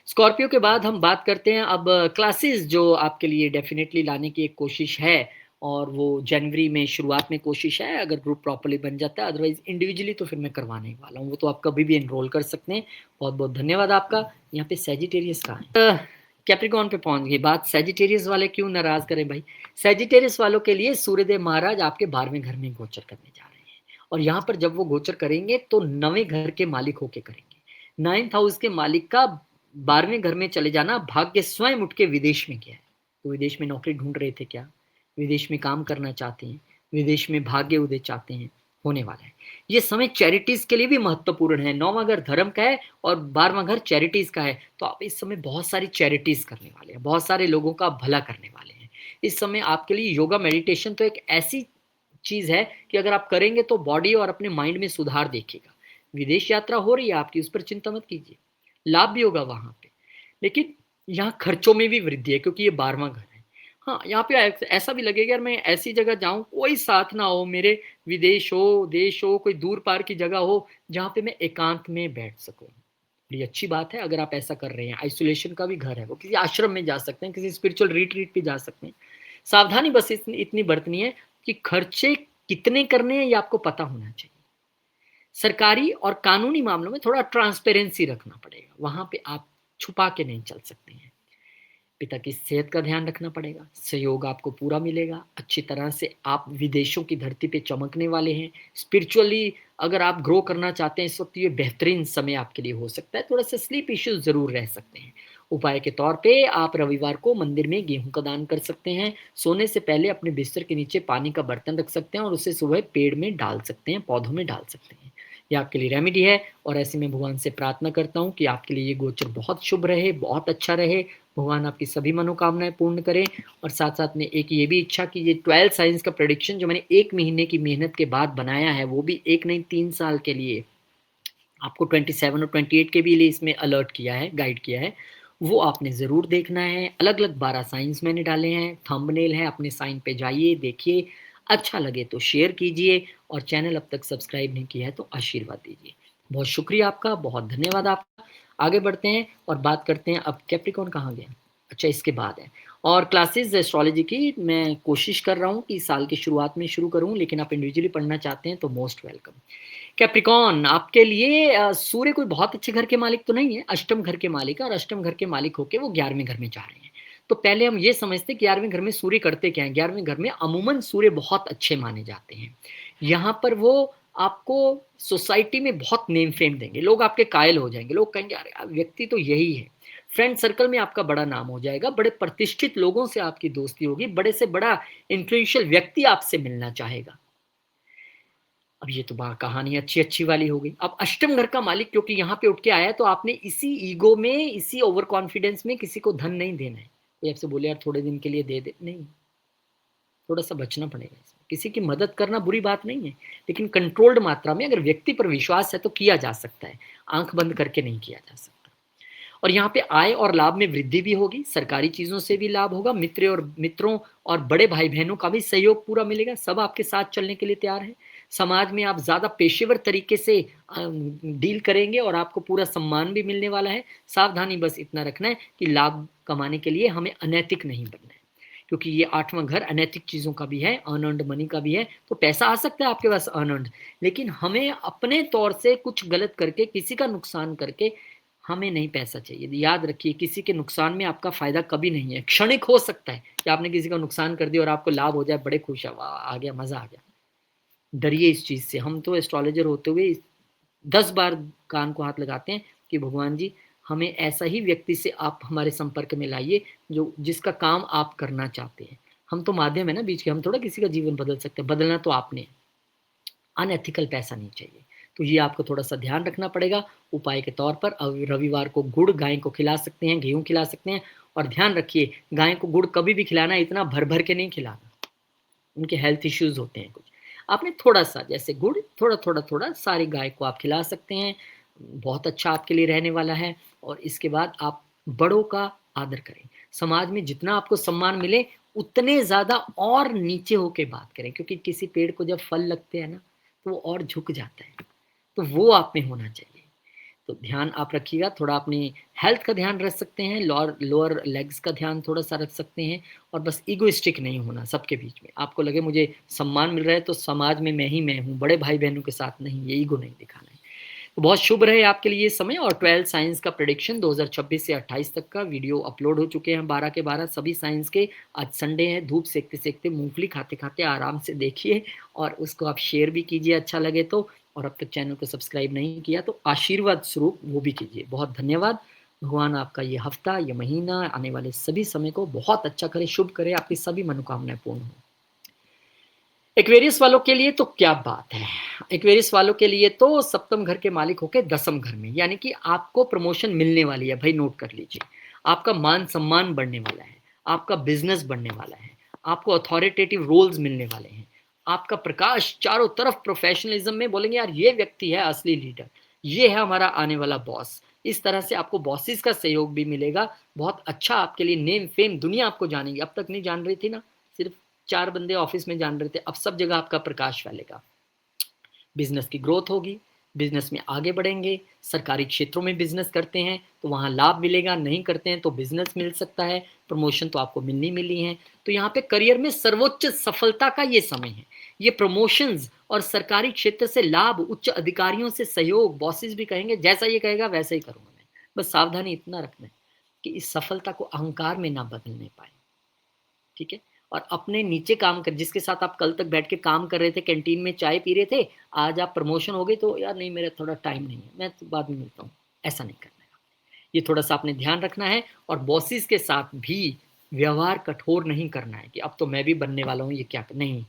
स्कॉर्पियो के बाद हम बात करते हैं अब क्लासेस, जो आपके लिए डेफ़िनेटली लाने की एक कोशिश है, और वो जनवरी में शुरुआत में कोशिश है, अगर ग्रुप प्रॉपर्ली बन जाता है, अदरवाइज़ इंडिविजुअली तो फिर मैं करवाने ही वाला हूँ, वो तो आप कभी भी एनरोल कर सकते हैं। बहुत-बहुत धन्यवाद आपका। यहाँ पे सैजिटेरियस कहाँ है? कैप्रिकॉर्न पे पहुँच गई बात। सैजिटेरियस वाले क्यों नाराज़ करें भाई? सैजिटेरियस वालों के लिए सूर्यदेव महाराज आपके 12वें घर में गोचर करने जा रहे हैं, और यहाँ पर जब वो गोचर करेंगे तो 9वें घर के मालिक होके करेंगे। 9th हाउस के मालिक का 12वें घर में चले जाना, भाग्य स्वयं उठ के विदेश में गया है। तो विदेश में नौकरी ढूँढ रहे थे क्या? विदेश में काम करना चाहते हैं? विदेश में भाग्य उदय चाहते हैं? होने वाला है। ये समय चैरिटीज़ के लिए भी महत्वपूर्ण है। 9वाँ घर धर्म का है और 12वाँ घर चैरिटीज़ का है, तो आप इस समय बहुत सारी चैरिटीज़ करने वाले हैं, बहुत सारे लोगों का भला करने वाले हैं। इस समय आपके लिए योगा मेडिटेशन तो एक ऐसी चीज़ है कि अगर आप करेंगे तो बॉडी और अपने माइंड में सुधार देखिएगा। विदेश यात्रा हो रही है आपकी, उस पर चिंता मत कीजिए, लाभ भी होगा वहाँ पे। लेकिन यहाँ खर्चों में भी वृद्धि है क्योंकि ये 12वाँ घर है। हाँ, यहाँ पे ऐसा भी लगेगा यार मैं ऐसी जगह जाऊँ, कोई साथ ना हो मेरे, विदेश हो, देश हो, कोई दूर पार की जगह हो, जहाँ पे मैं एकांत में बैठ सकूँ। बड़ी अच्छी बात है अगर आप ऐसा कर रहे हैं, आइसोलेशन का भी घर है वो, किसी आश्रम में जा सकते हैं, किसी स्पिरिचुअल रिट्रीट पे जा सकते हैं। सावधानी बस इतनी इतनी बरतनी है कि खर्चे कितने करने हैं ये आपको पता होना चाहिए। सरकारी और कानूनी मामलों में थोड़ा ट्रांसपेरेंसी रखना पड़ेगा, वहाँ पे आप छुपा के नहीं चल सकते हैं। पिता की सेहत का ध्यान रखना पड़ेगा, सहयोग आपको पूरा मिलेगा, अच्छी तरह से आप विदेशों की धरती पे चमकने वाले हैं। स्पिरिचुअली अगर आप ग्रो करना चाहते हैं इस वक्त ये बेहतरीन समय आपके लिए हो सकता है। थोड़ा सा स्लीप इश्यूज ज़रूर रह सकते हैं। उपाय के तौर पे आप रविवार को मंदिर में गेहूं का दान कर सकते हैं। सोने से पहले अपने बिस्तर के नीचे पानी का बर्तन रख सकते हैं और उसे सुबह पेड़ में डाल सकते हैं, पौधों में डाल सकते हैं। ये आपके लिए रेमेडी है और ऐसे में भगवान से प्रार्थना करता हूँ कि आपके लिए ये गोचर बहुत शुभ रहे, बहुत अच्छा रहे। भगवान आपकी सभी मनोकामनाएं पूर्ण करें और साथ साथ में एक ये भी इच्छा कि ये 12 साइंस का प्रेडिक्शन जो मैंने 1 महीने की मेहनत के बाद बनाया है, वो भी एक नहीं 3 साल के लिए आपको 27 और 28 के भी लिए इसमें अलर्ट किया है, गाइड किया है, वो आपने ज़रूर देखना है। अलग अलग 12 साइंस मैंने डाले हैं, थंबनेल है, अपने साइन पे जाइए देखिए, अच्छा लगे तो शेयर कीजिए और चैनल अब तक सब्सक्राइब नहीं किया है तो आशीर्वाद दीजिए। बहुत शुक्रिया आपका, बहुत धन्यवाद आपका। आगे बढ़ते हैं और बात करते हैं अब कैप्रिकॉन कहाँ गया। अच्छा, इसके बाद है और क्लासेस एस्ट्रोलॉजी की मैं कोशिश कर रहा हूँ कि साल की शुरुआत में शुरू करूँ, लेकिन आप इंडिविजुअली पढ़ना चाहते हैं तो मोस्ट वेलकम। कैप्रिकॉन आपके लिए सूर्य कोई बहुत अच्छे घर के मालिक तो नहीं है, अष्टम घर के मालिक है और अष्टम घर के मालिक होके वो 11वें घर में जा रहे हैं। तो पहले हम ये समझते हैं 11वें घर में सूर्य करते क्या है। 11वें घर में अमूमन सूर्य बहुत अच्छे माने जाते हैं। यहाँ पर वो आपको सोसाइटी में बहुत नेम फेम देंगे, लोग आपके कायल हो जाएंगे, लोग कहेंगे अरे व्यक्ति तो यही है। फ्रेंड सर्कल में आपका बड़ा नाम हो जाएगा, बड़े प्रतिष्ठित लोगों से आपकी दोस्ती होगी, बड़े से बड़ा इन्फ्लुएंशियल व्यक्ति आपसे मिलना चाहेगा। अब ये तो कहानी अच्छी अच्छी वाली हो गई। अब अष्टम घर का मालिक क्योंकि यहाँ पे उठ के आया, तो आपने इसी ईगो में, इसी ओवर कॉन्फिडेंस में किसी को धन नहीं देना है। कोई आपसे बोले यार थोड़े दिन के लिए दे दे, नहीं, थोड़ा सा बचना पड़ेगा इसमें। किसी की मदद करना बुरी बात नहीं है, लेकिन कंट्रोल्ड मात्रा में, अगर व्यक्ति पर विश्वास है तो किया जा सकता है, आंख बंद करके नहीं किया जा सकता। और यहाँ पे आय और लाभ में वृद्धि भी होगी, सरकारी चीजों से भी लाभ होगा, मित्रों और बड़े भाई बहनों का भी सहयोग पूरा मिलेगा, सब आपके साथ चलने के लिए तैयार है। समाज में आप ज्यादा पेशेवर तरीके से डील करेंगे और आपको पूरा सम्मान भी मिलने वाला है। सावधानी बस इतना रखना है कि लाभ कमाने के लिए हमें अनैतिक नहीं बनना है, क्योंकि ये 8वां घर अनैतिक चीजों का भी है, अनअर्न्ड मनी का भी है। तो पैसा आ सकता है आपके पास अनअर्न्ड, लेकिन हमें अपने तौर से कुछ गलत करके, किसी का नुकसान करके हमें नहीं पैसा चाहिए। याद रखिए किसी के नुकसान में आपका फायदा कभी नहीं है। क्षणिक हो सकता है कि आपने किसी का नुकसान कर दिया और आपको लाभ हो जाए, बड़े खुश है, वाह आ गया, मजा आ गया। डरिए इस चीज से। हम तो एस्ट्रोलॉजर होते हुए 10 बार कान को हाथ लगाते हैं कि भगवान जी हमें ऐसा ही व्यक्ति से आप हमारे संपर्क में लाइए जो जिसका काम आप करना चाहते हैं। हम तो माध्यम है ना बीच के, हम थोड़ा किसी का जीवन बदल सकते हैं, बदलना तो आपने। अनएथिकल पैसा नहीं चाहिए, तो ये आपको थोड़ा सा ध्यान रखना पड़ेगा। उपाय के तौर पर रविवार को गुड़ गाय को खिला सकते हैं, गेहूं खिला सकते हैं। और ध्यान रखिए गाय को गुड़ कभी भी खिलाना इतना भर भर के नहीं खिलाना, उनके हेल्थ इश्यूज होते हैं कुछ। आपने थोड़ा सा, जैसे गुड़ थोड़ा थोड़ा थोड़ा सारी गाय को आप खिला सकते हैं, बहुत अच्छा आपके लिए रहने वाला है। और इसके बाद आप बड़ों का आदर करें, समाज में जितना आपको सम्मान मिले उतने ज्यादा और नीचे होके बात करें, क्योंकि किसी पेड़ को जब फल लगते हैं ना तो वो और झुक जाता है, तो वो आप में होना चाहिए। तो ध्यान आप रखिएगा, थोड़ा अपनी हेल्थ का ध्यान रख सकते हैं, लोअर लोअर लेग्स का ध्यान थोड़ा सा रख सकते हैं। और बस ईगोइस्टिक नहीं होना सबके बीच में। आपको लगे मुझे सम्मान मिल रहा है तो समाज में मैं ही मैं हूँ, बड़े भाई बहनों के साथ नहीं, ये ईगो नहीं दिखाना है। तो बहुत शुभ रहे आपके लिए ये समय। और 12 साइंस का प्रेडिक्शन 2026 से 28 तक का वीडियो अपलोड हो चुके हैं, 12 के 12 सभी साइंस के। आज संडे है, धूप सेकते सेकते, मूंगफली खाते खाते आराम से देखिए और उसको आप शेयर भी कीजिए अच्छा लगे तो। और अब तक चैनल को सब्सक्राइब नहीं किया तो आशीर्वाद स्वरूप वो भी कीजिए। बहुत धन्यवाद। भगवान आपका ये हफ्ता, ये महीना, आने वाले सभी समय को बहुत अच्छा करे, शुभ करे, आपकी सभी मनोकामनाएं पूर्ण हो। एक्वेरियस वालों के लिए तो क्या बात है। एक्वेरियस वालों के लिए तो सप्तम घर के मालिक होके दसम घर में, यानी कि आपको प्रमोशन मिलने वाली है भाई, नोट कर लीजिए। आपका मान सम्मान बढ़ने वाला है, आपका बिजनेस बढ़ने वाला है, आपको अथॉरिटेटिव रोल्स मिलने वाले हैं, आपका प्रकाश चारों तरफ प्रोफेशनलिज्म में बोलेंगे यार ये व्यक्ति है असली लीडर, ये है हमारा आने वाला बॉस। इस तरह से आपको बॉसेस का सहयोग भी मिलेगा। बहुत अच्छा आपके लिए नेम फेम, दुनिया आपको जानेगी। अब तक नहीं जान रही थी ना, सिर्फ 4 बंदे ऑफिस में जान रहे थे, अब सब जगह आपका प्रकाश फैलेगा। बिजनेस की ग्रोथ होगी, बिजनेस में आगे बढ़ेंगे। सरकारी क्षेत्रों में बिजनेस करते हैं तो वहाँ लाभ मिलेगा, नहीं करते हैं तो बिजनेस मिल सकता है, प्रमोशन तो आपको मिलनी मिली है। तो यहाँ पे करियर में सर्वोच्च सफलता का ये समय है। ये प्रमोशंस और सरकारी क्षेत्र से लाभ, उच्च अधिकारियों से सहयोग, बॉसेस भी कहेंगे जैसा ये कहेगा वैसा ही करूंगा मैं। बस सावधानी इतना रखना है कि इस सफलता को अहंकार में ना बदलने पाए, ठीक है। और अपने नीचे काम कर, जिसके साथ आप कल तक बैठ के काम कर रहे थे, कैंटीन में चाय पी रहे थे, आज आप प्रमोशन हो गई तो यार नहीं मेरा थोड़ा टाइम नहीं है, मैं तो बाद में मिलता हूँ, ऐसा नहीं करना है। ये थोड़ा सा आपने ध्यान रखना है। और बॉसेस के साथ भी व्यवहार कठोर नहीं करना है कि अब तो मैं भी बनने वाला हूँ, ये क्या नहीं।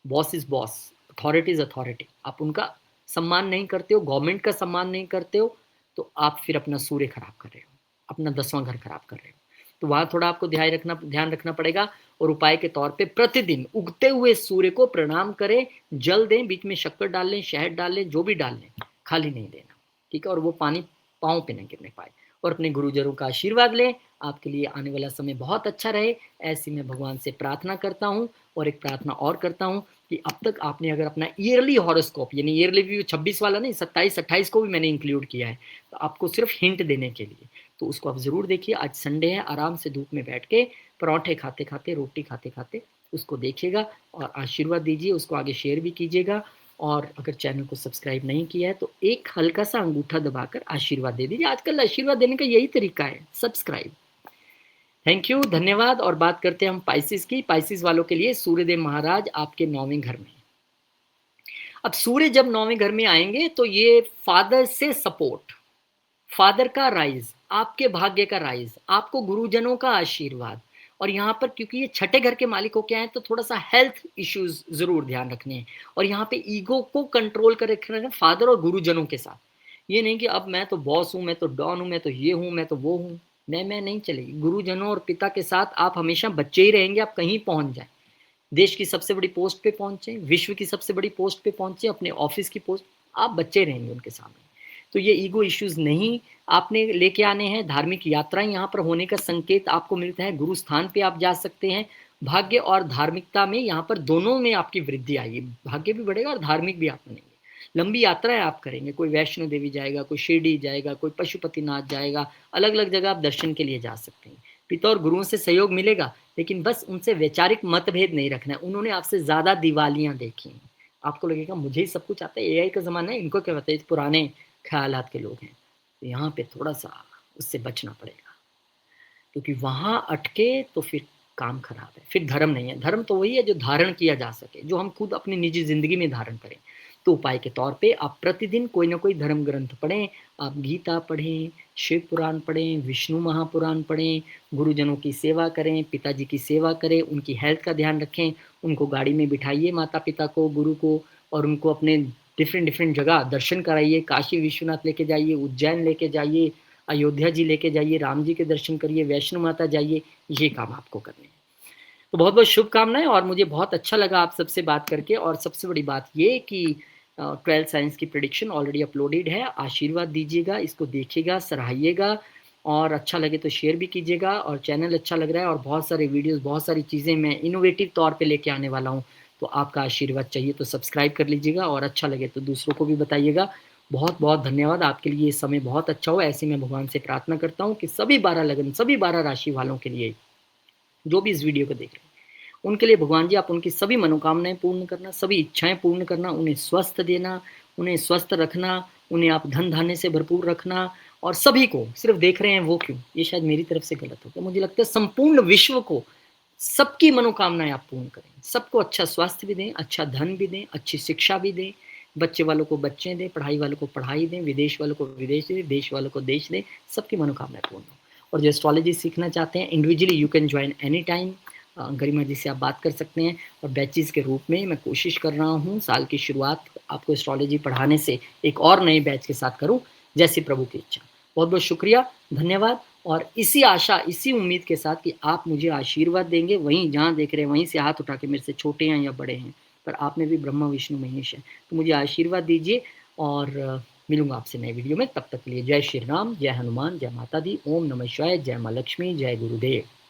Boss is boss, authority is authority. आप उनका सम्मान नहीं करते हो, गवर्नमेंट का सम्मान नहीं करते हो, तो आप फिर अपना सूर्य खराब कर रहे हो, अपना 10वां घर खराब कर रहे हो। तो वहां थोड़ा आपको ध्यान रखना पड़ेगा। और उपाय के तौर पे प्रतिदिन उगते हुए सूर्य को प्रणाम करें, जल दें, बीच में शक्कर डाल लें, शहद डाल लें, जो भी डाल लें, खाली नहीं देना, ठीक है। और वो पानी पाँव पे नहीं गिरने पाए। और अपने गुरुजनों का आशीर्वाद लें, आपके लिए आने वाला समय बहुत अच्छा रहे, ऐसी मैं भगवान से प्रार्थना करता हूँ। और एक प्रार्थना और करता हूँ कि अब तक आपने अगर अपना ईयरली हॉरोस्कोप, यानी ईयरली व्यू 26 वाला नहीं, 27-28 को भी मैंने इंक्लूड किया है, तो आपको सिर्फ हिंट देने के लिए, तो उसको आप जरूर देखिए। आज संडे है, आराम से धूप में बैठ के पराठे खाते खाते, रोटी खाते खाते उसको देखिएगा और आशीर्वाद दीजिए, उसको आगे शेयर भी कीजिएगा। और अगर चैनल को सब्सक्राइब नहीं किया है तो एक हल्का सा अंगूठा दबाकर आशीर्वाद दे दीजिए। आजकल आशीर्वाद देने का यही तरीका है, सब्सक्राइब। थैंक यू, धन्यवाद। और बात करते हैं हम पाइसिस की। पाइसिस वालों के लिए सूर्यदेव महाराज आपके 9वें घर में। अब सूर्य जब 9वें घर में आएंगे तो ये फादर से सपोर्ट, फादर का राइज, आपके भाग्य का राइज, आपको गुरुजनों का आशीर्वाद। और यहाँ पर क्योंकि ये छठे घर के मालिक हो के आए तो थोड़ा सा हेल्थ इश्यूज जरूर ध्यान रखने हैं। और यहाँ पे ईगो को कंट्रोल कर रखना है फादर और गुरुजनों के साथ। ये नहीं कि अब मैं तो बॉस हूँ, मैं तो डॉन हूँ, मैं तो ये हूँ, मैं तो वो हूँ, मैं नहीं चलेगी। गुरुजनों और पिता के साथ आप हमेशा बच्चे ही रहेंगे। आप कहीं पहुंच जाए, देश की सबसे बड़ी पोस्ट पे पहुंचे, विश्व की सबसे बड़ी पोस्ट पे पहुंचे, अपने ऑफिस की पोस्ट, आप बच्चे रहेंगे उनके सामने। तो ये ईगो इश्यूज नहीं आपने लेके आने हैं। धार्मिक यात्राएं यहाँ पर होने का संकेत आपको मिलता है। गुरु स्थान पे आप जा सकते हैं। भाग्य और धार्मिकता में यहाँ पर दोनों में आपकी वृद्धि आएगी, भाग्य भी बढ़ेगा और धार्मिक भी आप बनेंगे। लंबी यात्राएं आप करेंगे, कोई वैष्णो देवी जाएगा, कोई शिरडी जाएगा, कोई पशुपतिनाथ जाएगा, अलग अलग जगह आप दर्शन के लिए जा सकते हैं। पिता और गुरुओं से सहयोग मिलेगा, लेकिन बस उनसे वैचारिक मतभेद नहीं रखना है। उन्होंने आपसे ज्यादा दिवालियां देखी हैं, आपको लगेगा मुझे ही सब कुछ आता है, एआई का जमाना है, इनको क्या पता है, पुराने ख्यालात के लोग हैं। तो यहाँ पे थोड़ा सा उससे बचना पड़ेगा, क्योंकि वहां अटके तो फिर काम खराब है, फिर धर्म नहीं है। धर्म तो वही है जो धारण किया जा सके, जो हम खुद अपनी निजी जिंदगी में धारण करें। तो उपाय के तौर पे आप प्रतिदिन कोई ना कोई धर्म ग्रंथ पढ़ें। आप गीता पढ़ें, शिव पुराण पढ़ें, विष्णु महापुराण पढ़ें, गुरुजनों की सेवा करें, पिताजी की सेवा करें, उनकी हेल्थ का ध्यान रखें, उनको गाड़ी में बिठाइए, माता पिता को, गुरु को, और उनको अपने डिफरेंट डिफरेंट जगह दर्शन कराइए। काशी विश्वनाथ लेके जाइए, उज्जैन लेके जाइए, अयोध्या जी लेके जाइए, राम जी के दर्शन करिए, वैष्णो माता जाइए। ये काम आपको करने हैं। तो बहुत बहुत शुभकामनाएं। और मुझे बहुत अच्छा लगा आप सबसे बात करके। और सबसे बड़ी बात ये कि 12th साइंस की प्रिडिक्शन ऑलरेडी अपलोडेड है, आशीर्वाद दीजिएगा, इसको देखिएगा, सराहिएगा, और अच्छा लगे तो शेयर भी कीजिएगा। और चैनल अच्छा लग रहा है और बहुत सारे वीडियोस, बहुत सारी चीज़ें मैं इनोवेटिव तौर पे लेके आने वाला हूँ, तो आपका आशीर्वाद चाहिए तो सब्सक्राइब कर लीजिएगा, और अच्छा लगे तो दूसरों को भी बताइएगा। बहुत बहुत धन्यवाद। आपके लिए ये समय बहुत अच्छा हो, ऐसे मैं भगवान से प्रार्थना करता हूँ कि सभी 12 लगन, सभी 12 राशि वालों के लिए, जो भी इस वीडियो को देख रहे हैं, उनके लिए भगवान जी आप उनकी सभी मनोकामनाएं पूर्ण करना, सभी इच्छाएं पूर्ण करना, उन्हें स्वस्थ देना, उन्हें स्वस्थ रखना, उन्हें आप धन धान्य से भरपूर रखना। और सभी को, सिर्फ देख रहे हैं वो क्यों, ये शायद मेरी तरफ से गलत हो गया, मुझे लगता है संपूर्ण विश्व को सबकी मनोकामनाएं आप पूर्ण करें। सबको अच्छा स्वास्थ्य भी दें, अच्छा धन भी दें, अच्छी शिक्षा भी दें, बच्चे वालों को बच्चे दें, पढ़ाई वालों को पढ़ाई दें, विदेश वालों को विदेश दें, देश वालों को देश दें, सबकी मनोकामनाएं पूर्ण हो। और जो एस्ट्रोलॉजी सीखना चाहते हैं individually, you can join any time. Garima ji से आप बात कर सकते हैं और बैचेज़ के रूप में मैं कोशिश कर रहा हूँ साल की शुरुआत आपको एस्ट्रोलॉजी पढ़ाने से एक और नए बैच के साथ करूँ, जैसी प्रभु की इच्छा। बहुत-बहुत शुक्रिया, धन्यवाद और इसी आशा, इसी उम्मीद के साथ कि आप मुझे आशीर्वाद देंगे, वहीं जहाँ देख रहे हैं, वहीं से हाथ उठा के मेरे से छोटे हैं या बड़े हैं, पर आप में भी ब्रह्मा, विष्णु, महेश है। तो मुझे आशीर्वाद दीजिए और मिलूँगा आपसे नए वीडियो में, तब तक के लिए जय श्री राम, जय हनुमान, जय माता दी, ओम नमः शिवाय, जय माँ लक्ष्मी, जय गुरुदेव।